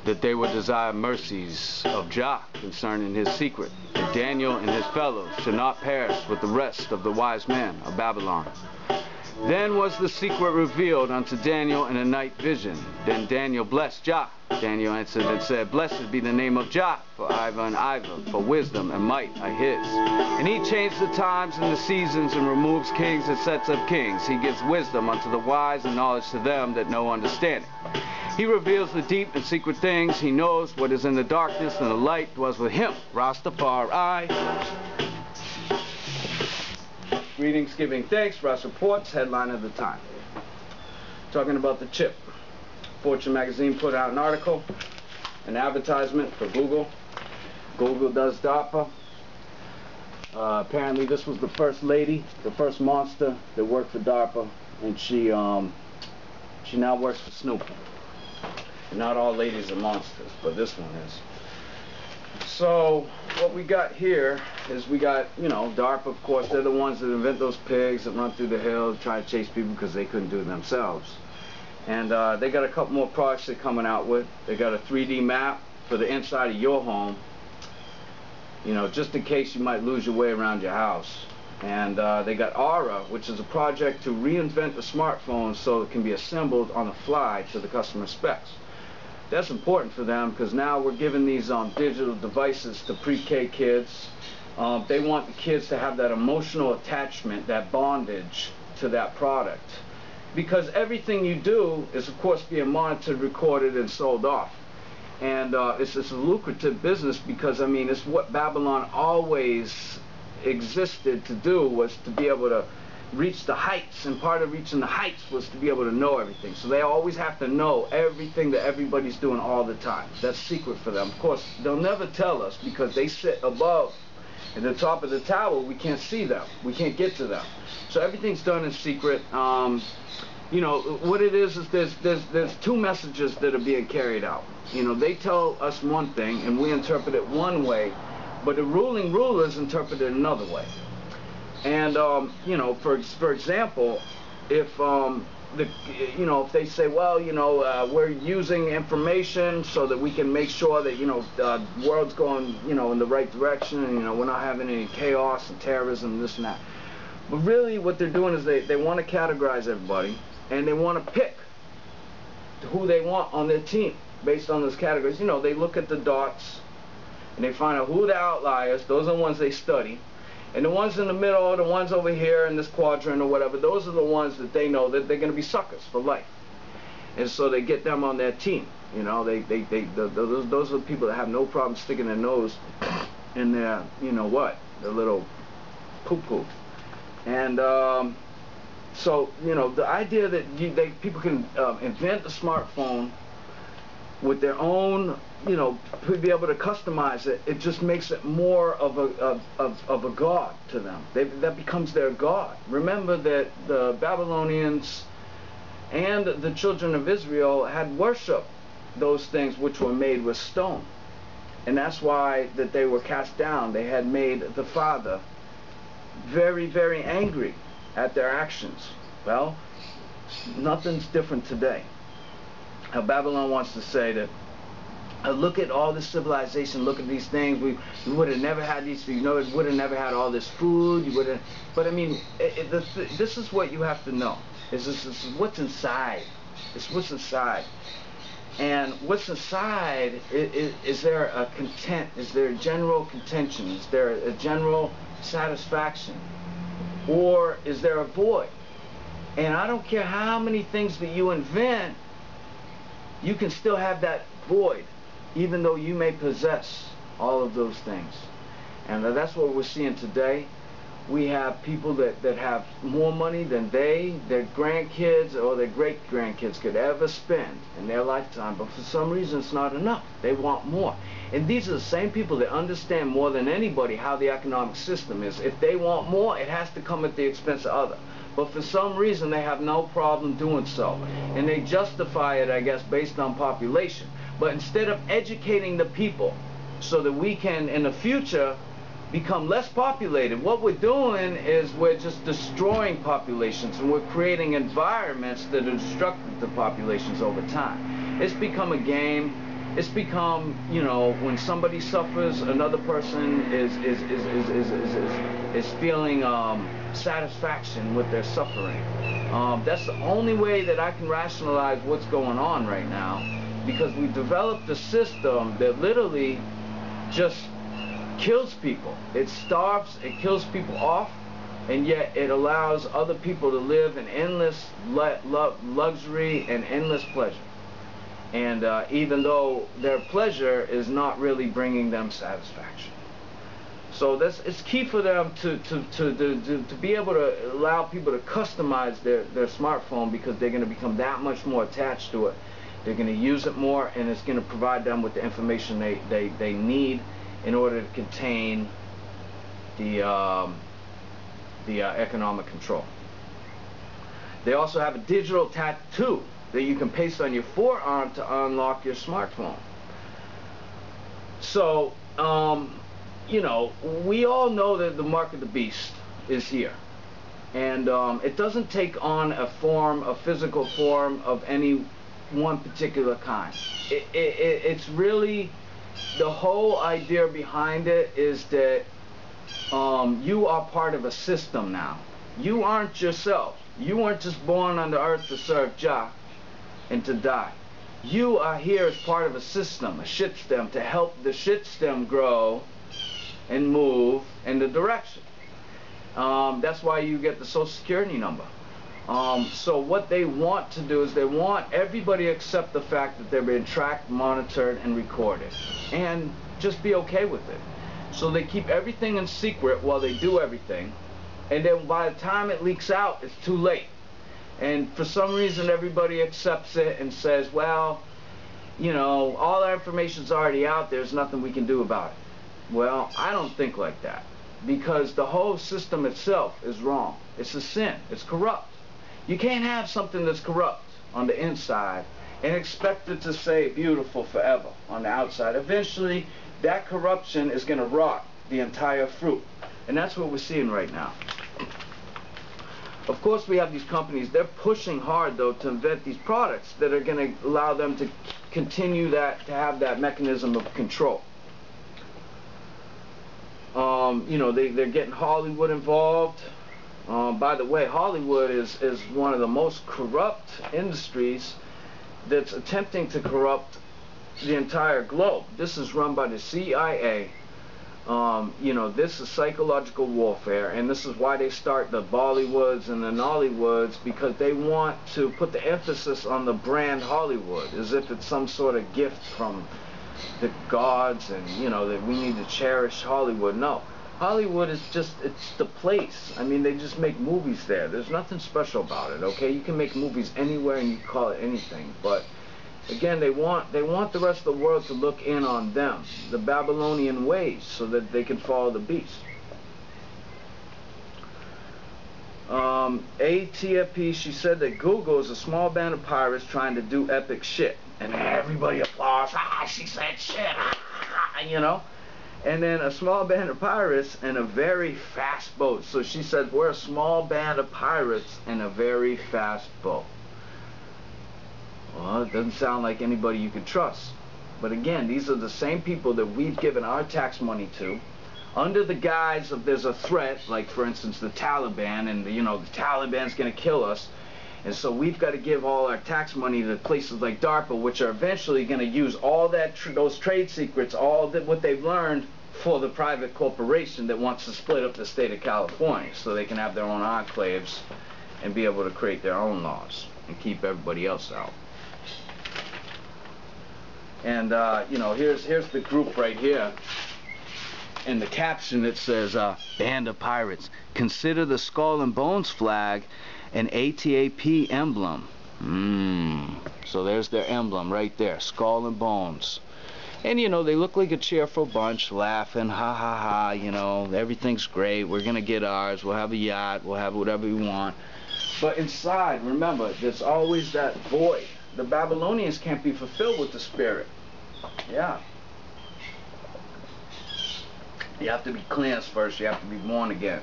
that they would desire mercies of Jah concerning his secret, that Daniel and his fellows should not perish with the rest of the wise men of Babylon. Then was the secret revealed unto Daniel in a night vision. Then Daniel blessed Jah. Daniel answered and said, Blessed be the name of Jah, for Iva and Iva, for wisdom and might are his. And he changed the times and the seasons, and removes kings and sets up kings. He gives wisdom unto the wise, and knowledge to them that know understanding. He reveals the deep and secret things. He knows what is in the darkness, and the light dwells with him. Rastafari. Greetings, giving thanks. Ross Reports, headline of the time. Talking about the chip. Fortune magazine put out an article, an advertisement for Google. Google does DARPA. Apparently this was the first lady, the first monster that worked for DARPA, and she now works for Snoople. Not all ladies are monsters, but this one is. So what we got here is we got, you know, DARPA, of course, they're the ones that invent those pigs that run through the hills, try to chase people because they couldn't do it themselves. And they got a couple more products they're coming out with. They got a 3D map for the inside of your home, you know, just in case you might lose your way around your house. And they got Aura, which is a project to reinvent the smartphone so it can be assembled on the fly to the customer specs. That's important for them because now we're giving these digital devices to pre-K kids. They want the kids to have that emotional attachment, that bondage to that product. Because everything you do is, of course, being monitored, recorded, and sold off. And it's a lucrative business because, I mean, it's what Babylon always existed to do, was to be able to reach the heights, and part of reaching the heights was to be able to know everything. So they always have to know everything that everybody's doing all the time. That's secret for them. Of course, they'll never tell us because they sit above at the top of the tower. We can't see them. We can't get to them. So everything's done in secret. You know, what it is there's two messages that are being carried out. You know, they tell us one thing and we interpret it one way, but the ruling rulers interpret it another way. And you know, for example, if you know, if they say, well, you know, we're using information so that we can make sure that, you know, the world's going, you know, in the right direction, and, you know, we're not having any chaos and terrorism and this and that. But really what they're doing is they want to categorize everybody, and they want to pick who they want on their team based on those categories. You know, they look at the dots and they find out who the outliers, those are the ones they study. And the ones in the middle, the ones over here in this quadrant or whatever, those are the ones that they know that they're going to be suckers for life. And so they get them on their team. You know, those are the people that have no problem sticking their nose in their, you know what, the little poo-poo. And so, you know, the idea that people can invent a smartphone with their own, you know, be able to customize it, it just makes it more of a god to them. That becomes their god. Remember that the Babylonians and the children of Israel had worshipped those things which were made with stone. And that's why that they were cast down. They had made the Father very, very angry at their actions. Well, nothing's different today. How Babylon wants to say that, look at all this civilization, look at these things, we would have never had these, you know, we would have never had all this food, you would have, but I mean, this is what you have to know, is this is what's inside, it's what's inside. And what's inside, is there a content, is there a general contention, is there a general satisfaction, or is there a void? And I don't care how many things that you invent, you can still have that void, even though you may possess all of those things. And that's what we're seeing today. We have people that have more money than their grandkids or their great-grandkids could ever spend in their lifetime, but for some reason it's not enough. They want more. And these are the same people that understand more than anybody how the economic system is. If they want more, it has to come at the expense of others. But for some reason they have no problem doing so. And they justify it, I guess, based on population. But instead of educating the people so that we can, in the future, become less populated, what we're doing is we're just destroying populations, and we're creating environments that are destructive to populations over time. It's become a game. It's become, you know, when somebody suffers, another person is feeling satisfaction with their suffering. That's the only way that I can rationalize what's going on right now, because we've developed a system that literally just kills people. It starves, it kills people off, and yet it allows other people to live in endless luxury and endless pleasure. And even though their pleasure is not really bringing them satisfaction. So it's key for them to be able to allow people to customize their smartphone, because they're going to become that much more attached to it. They're going to use it more, and it's going to provide them with the information they need in order to contain the economic control. They also have a digital tattoo that you can paste on your forearm to unlock your smartphone. So, you know, we all know that the mark of the beast is here. And it doesn't take on a physical form of any one particular kind. It's really, the whole idea behind it is that you are part of a system now. You aren't yourself. You weren't just born on the earth to serve Jah and to die. You are here as part of a system, a shit stem, to help the shit stem grow and move in the direction. That's why you get the Social Security number. So what they want to do is they want everybody to accept the fact that they're being tracked, monitored, and recorded, and just be okay with it. So they keep everything in secret while they do everything, and then by the time it leaks out, it's too late. And for some reason everybody accepts it and says, well, you know, all our information's already out, there's nothing we can do about it. Well, I don't think like that, because the whole system itself is wrong. It's a sin. It's corrupt. You can't have something that's corrupt on the inside and expect it to stay beautiful forever on the outside. Eventually, that corruption is going to rot the entire fruit. And that's what we're seeing right now. Of course, we have these companies, they're pushing hard, though, to invent these products that are going to allow them to continue that, to have that mechanism of control. You know, they're getting Hollywood involved. By the way, Hollywood is one of the most corrupt industries that's attempting to corrupt the entire globe. This is run by the CIA. You know, this is psychological warfare, and this is why they start the Bollywoods and the Nollywoods, because they want to put the emphasis on the brand Hollywood, as if it's some sort of gift from the gods, and, you know, that we need to cherish Hollywood. No. Hollywood is just, it's the place. I mean, they just make movies there. There's nothing special about it, okay? You can make movies anywhere and you can call it anything, but again, they want the rest of the world to look in on them, the Babylonian ways, so that they can follow the beast. ATFP, she said that Google is a small band of pirates trying to do epic shit. And everybody applauds, ah, she said shit, ah, you know? And then a small band of pirates and a very fast boat. So she said, we're a small band of pirates and a very fast boat. Well, it doesn't sound like anybody you could trust. But again, these are the same people that we've given our tax money to, under the guise of there's a threat, like for instance the Taliban, and you know, the Taliban's going to kill us, and so we've got to give all our tax money to places like DARPA, which are eventually going to use all that those trade secrets, all that what they've learned, for the private corporation that wants to split up the state of California, so they can have their own enclaves and be able to create their own laws and keep everybody else out. And you know, here's the group right here. In the caption it says, Band of Pirates, consider the Skull and Bones flag an ATAP emblem. So there's their emblem right there, Skull and Bones. And you know, they look like a cheerful bunch, laughing, ha ha ha, you know, everything's great, we're gonna get ours, we'll have a yacht, we'll have whatever we want. But inside, remember, there's always that void. The Babylonians can't be fulfilled with the spirit. Yeah. You have to be cleansed first, you have to be born again.